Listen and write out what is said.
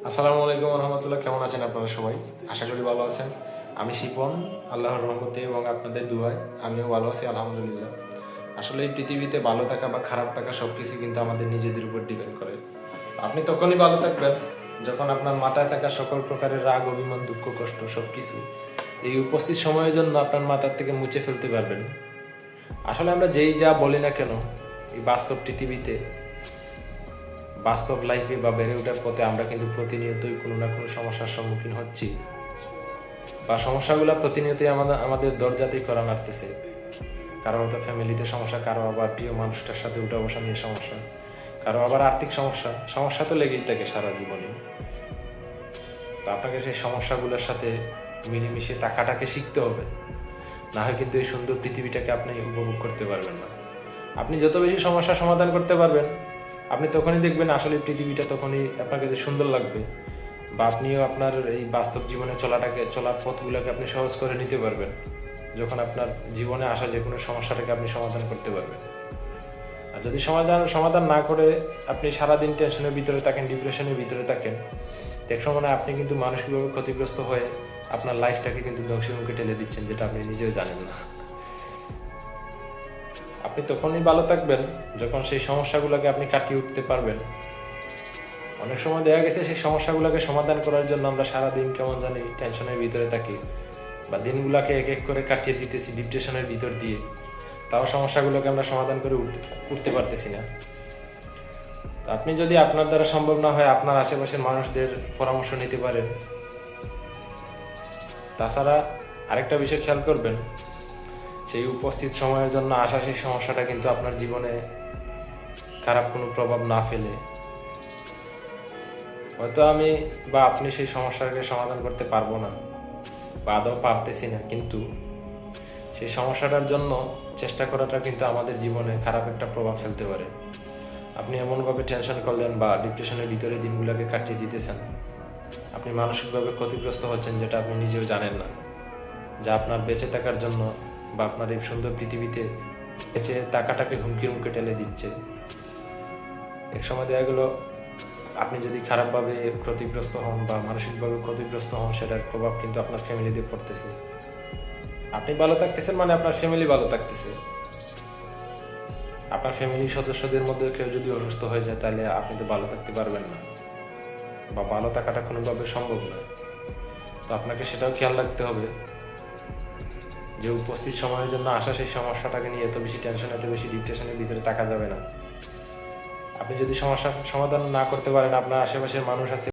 আসসালামু আলাইকুম রহমতুল্লাহ। কেমন আছেন আপনারা সবাই? আশা করি ভালো আছেন। আমি শিপন, আল্লাহর রহমতে এবং আপনাদের দুয়ায় আমিও ভালো আছি আলহামদুলিল্লাহ। আসলে এই পৃথিবীতে ভালো থাকা বা খারাপ থাকা সব কিছু কিন্তু আমাদের নিজেদের উপর ডিপেন্ড করে। আপনি তখনই ভালো থাকবেন যখন আপনার মাথায় থাকা সকল প্রকারের রাগ, অভিমান, দুঃখ, কষ্ট সব কিছু এই উপস্থিত সময়ের জন্য আপনার মাথার থেকে মুছে ফেলতে পারবেন। আসলে আমরা যেই যা বলি না কেন, এই বাস্তব পৃথিবীতে, বাস্তব লাইফে বা বেড়ে ওঠার পথে আমরা কিন্তু প্রতিনিয়তই কোনো না কোনো সমস্যার সম্মুখীন হচ্ছি, বা সমস্যাগুলো প্রতিনিয়তই আমাদের দরজাতেই করা নাড়তেছে। কারো হয়তো ফ্যামিলিতে সমস্যা, কারো আবার প্রিয় মানুষটার সাথে উঠা বসা নিয়ে সমস্যা, কারো আবার আর্থিক সমস্যা। সমস্যা তো লেগেই থাকে সারা জীবনে। তো আপনাকে সেই সমস্যাগুলোর সাথে মিলেমিশে থাকাটাকে শিখতে হবে, না হয় কিন্তু এই সুন্দর পৃথিবীটাকে আপনি উপভোগ করতে পারবেন না। আপনি যত বেশি সমস্যার সমাধান করতে পারবেন, আপনি তখনই দেখবেন আসলে পৃথিবীটা তখনই আপনার কাছে সুন্দর লাগবে, বা আপনিও আপনার এই বাস্তব জীবনে চলার পথগুলোকে আপনি সহজ করে নিতে পারবেন, যখন আপনার জীবনে আসা যে কোনো সমস্যাটাকে আপনি সমাধান করতে পারবেন। আর যদি সমাধান না করে আপনি সারাদিন টেনশনের ভিতরে থাকেন, ডিপ্রেশনের ভিতরে থাকেন, এক সময় আপনি কিন্তু মানসিকভাবে ক্ষতিগ্রস্ত হয়ে আপনার লাইফটাকে কিন্তু ধ্বংসের মুখে ঠেলে দিচ্ছেন, যেটা আপনি নিজেও জানেন না। আপনি তখনই ভালো থাকবেন যখন সেই সমস্যাগুলোকে আপনি কাটিয়ে উঠতে পারবেন। অনেক সময় দেখা গেছে সেই সমস্যাগুলোকে সমাধান করার জন্য আমরা সারাদিন কেমন জানি টেনশনের ভিতরে থাকি, বা দিনগুলোকে এক এক করে কাটিয়ে দিতেছি ডিপ্রেশনের ভিতর দিয়ে, তাও সমস্যাগুলোকে আমরা সমাধান করে উঠতে পারতেছি না। তো আপনি যদি আপনার দ্বারা সম্ভব না হয় আপনার আশেপাশের মানুষদের পরামর্শ নিতে পারেন। তাছাড়া আরেকটা বিষয় খেয়াল করবেন, সেই উপস্থিত সময়ের জন্য আসা সেই সমস্যাটা কিন্তু আপনার জীবনে খারাপ কোনো প্রভাব না ফেলে, হয়তো আমি বা আপনি সেই সমস্যাকে সমাধান করতে পারবো না বা আদৌ পারতেছি না, কিন্তু সেই সমস্যাটার জন্য চেষ্টা করাটা কিন্তু আমাদের জীবনে খারাপ একটা প্রভাব ফেলতে পারে। আপনি এমনভাবে টেনশন করলেন বা ডিপ্রেশনের ভিতরে দিনগুলোকে কাটিয়ে দিতেছেন, আপনি মানসিকভাবে ক্ষতিগ্রস্ত হচ্ছেন, যেটা আপনি নিজেও জানেন না, যা আপনার বেঁচে থাকার জন্য বা আপনার এই সুন্দর পৃথিবীতে বেঁচে থাকাটাকে হুমকির মুখে ঠেলে দিচ্ছে। এক সময় দেখা গেল আপনি যদি খারাপভাবে ক্ষতিগ্রস্ত হন বা মানসিকভাবে ক্ষতিগ্রস্ত হন, সেটার প্রভাব কিন্তু আপনার ফ্যামিলিতে পড়তেছে। আপনি ভালো থাকতেছেন মানে আপনার ফ্যামিলি ভালো থাকতেছে। আপনার ফ্যামিলির সদস্যদের মধ্যে কেউ যদি অসুস্থ হয়ে যায়, তাহলে আপনি তো ভালো থাকতে পারবেন না, বা ভালো থাকাটা কোনোভাবে সম্ভব নয়। তো আপনাকে সেটাও খেয়াল রাখতে হবে যে উপস্থিত সময়ের জন্য আসা সেই সমস্যাটাকে নিয়ে এত বেশি টেনশন, এত বেশি ডিপ্রেশনের ভিতরে থাকা যাবে না। আপনি যদি সমস্যার সমাধান না করতে পারেন, আপনার আশেপাশের মানুষ আছে